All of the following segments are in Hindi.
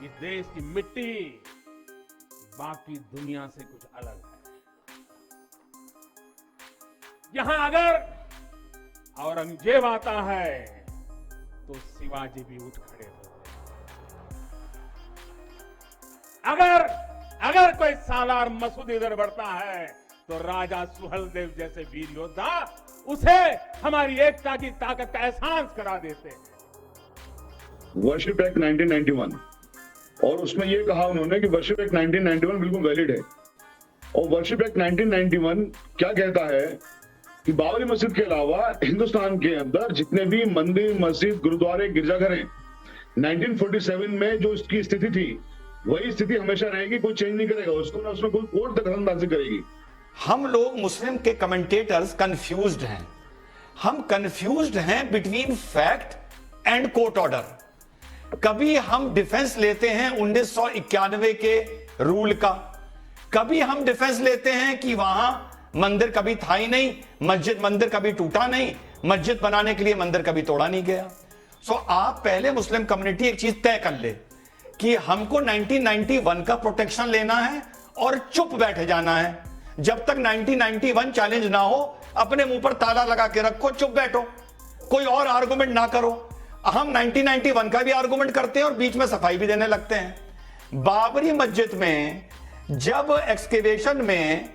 कि देश की मिट्टी बाकी दुनिया से कुछ अलग है। यहां अगर औरंगजेब आता है तो शिवाजी भी उठ खड़े होते हैं। अगर कोई सालार मसूद इधर बढ़ता है तो राजा सुहेलदेव जैसे वीर योद्धा उसे हमारी एकता की ताकत का एहसास करा देते हैं। वर्शिप एक्ट 1991 और उसमें यह कहा उन्होंने कि वर्शिप एक्ट 1991 बिल्कुल वैलिड है। और वर्शिप एक्ट 1991 क्या कहता है कि बाबरी मस्जिद के अलावा हिंदुस्तान के अंदर जितने भी मंदिर, मस्जिद, गुरुद्वारे, गिरजाघर हैं, 1947 में जो इसकी स्थिति थी वही स्थिति हमेशा रहेगी, कोई चेंज नहीं करेगा उसको, ना उसमें कोई कोर्ट दखलंदाजी करेगी। हम लोग मुस्लिम के कमेंटेटर्स कंफ्यूज्ड हैं। हम कंफ्यूज्ड हैं between fact and court order. कभी हम डिफेंस लेते हैं 1991 के रूल का, कभी हम डिफेंस लेते हैं कि वहां मंदिर कभी था ही नहीं, मंदिर कभी टूटा नहीं, मस्जिद बनाने के लिए मंदिर कभी तोड़ा नहीं गया। सो आप पहले मुस्लिम कम्युनिटी एक चीज तय कर ले कि हमको 1991 का प्रोटेक्शन लेना है और चुप बैठ जाना है। जब तक 1991 चैलेंज ना हो अपने मुंह पर ताला लगा के रखो, चुप बैठो, कोई और आर्गुमेंट ना करो। हम 1991 का भी आर्गुमेंट करते हैं और बीच में सफाई भी देने लगते हैं। बाबरी मस्जिद में जब एक्सकेवेशन में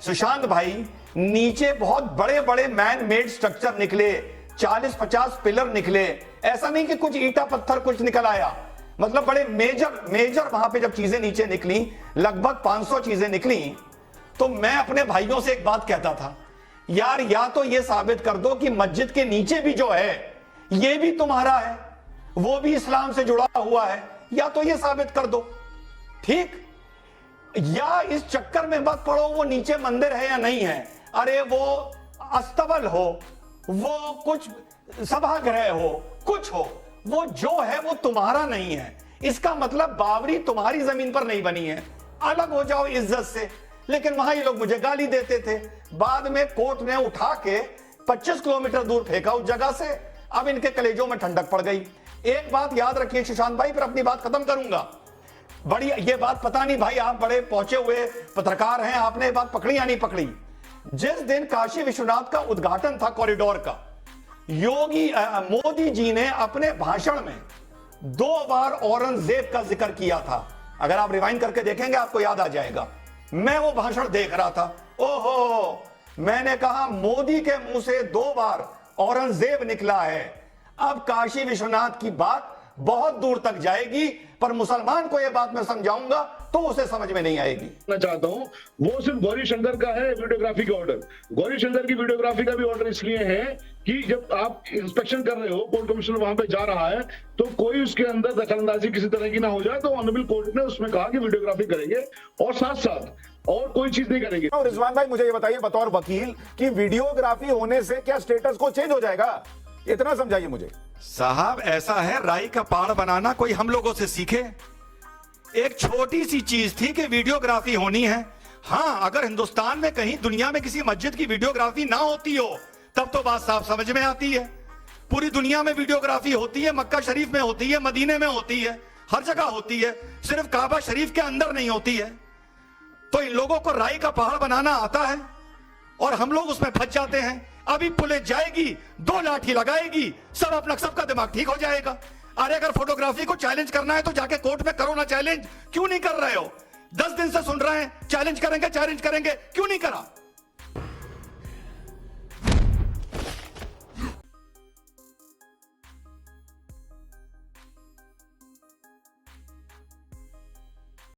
सुशांत भाई नीचे बहुत बड़े बड़े मैन मेड स्ट्रक्चर निकले, 40-50 पिलर निकले, ऐसा नहीं कि कुछ ईटा पत्थर कुछ निकल आया, मतलब बड़े मेजर वहां पे जब चीजें नीचे निकली, लगभग 500 चीजें निकली, तो मैं अपने भाइयों से एक बात कहता था, यार या तो ये साबित कर दो कि मस्जिद के नीचे भी जो है ये भी तुम्हारा है, वो भी इस्लाम से जुड़ा हुआ है, या तो ये साबित कर दो, ठीक। या इस चक्कर में मत पड़ो वो नीचे मंदिर है या नहीं है, अरे वो अस्तबल हो, वो कुछ सभागृह हो, कुछ हो, वो जो है वो तुम्हारा नहीं है। इसका मतलब बाबरी तुम्हारी जमीन पर नहीं बनी है, अलग हो जाओ इज्जत से। लेकिन वहां ये लोग मुझे गाली देते थे, बाद में कोर्ट ने उठा के 25 किलोमीटर दूर फेंका उस जगह से। अब इनके कलेजों में ठंडक पड़ गई। एक बात याद रखिए सुशांत भाई, फिर अपनी बात खत्म करूंगा। बड़ी ये बात पता नहीं भाई, आप बड़े पहुंचे हुए पत्रकार हैं, आपने ये बात पकड़ी या नहीं पकड़ी। जिस दिन काशी विश्वनाथ का उद्घाटन था कॉरिडोर का, मोदी जी ने अपने भाषण में 2 बार औरंगजेब का जिक्र किया था। अगर आप रिवाइंड करके देखेंगे आपको याद आ जाएगा। मैं वो भाषण देख रहा था, ओहो, मैंने कहा मोदी के मुंह से 2 बार औरंगजेब निकला है। अब काशी विश्वनाथ की बात बहुत दूर तक जाएगी, पर मुसलमान को यह बात मैं समझाऊंगा तो उसे समझ में नहीं आएगी। मैं चाहता हूं वो सिर्फ गौरी शंकर का है वीडियोग्राफी का ऑर्डर। गौरी शंकर की वीडियोग्राफी का भी ऑर्डर इसलिए है कि जब आप इंस्पेक्शन कर रहे हो, कोर्ट कमिश्नर वहां पे जा रहा है, तो कोई उसके अंदर दखलंदाजी किसी तरह की ना हो जाए। तो ऑनरेबल कोर्ट ने उसमें कहा कि वीडियोग्राफी करेंगे और साथ साथ और कोई चीज नहीं करेंगे। और रिजवान भाई मुझे ये बताइए बतौर वकील कि वीडियोग्राफी होने से क्या स्टेटस को चेंज हो जाएगा, इतना समझाइए मुझे। साहब ऐसा है, राई का पहाड़ बनाना कोई हम लोगों से सीखे। एक छोटी सी चीज थी कि वीडियोग्राफी होनी है। हां, अगर हिंदुस्तान में कहीं दुनिया में किसी मस्जिद की वीडियोग्राफी ना होती हो तब तो बात साफ समझ में आती है। पूरी दुनिया में वीडियोग्राफी होती है, मक्का शरीफ में होती है, मदीने में होती है, हर जगह होती है, सिर्फ काबा शरीफ के अंदर नहीं होती है। तो इन लोगों को राई का पहाड़ बनाना आता है और हम लोग उसमें फंस जाते हैं। अभी पुलिस जाएगी, 2 लाठी लगाएगी, सबका दिमाग ठीक हो जाएगा। अरे अगर फोटोग्राफी को चैलेंज करना है तो जाके कोर्ट में करो ना चैलेंज, क्यों नहीं कर रहे हो? 10 दिन से सुन रहे हैं चैलेंज करेंगे, क्यों नहीं करा?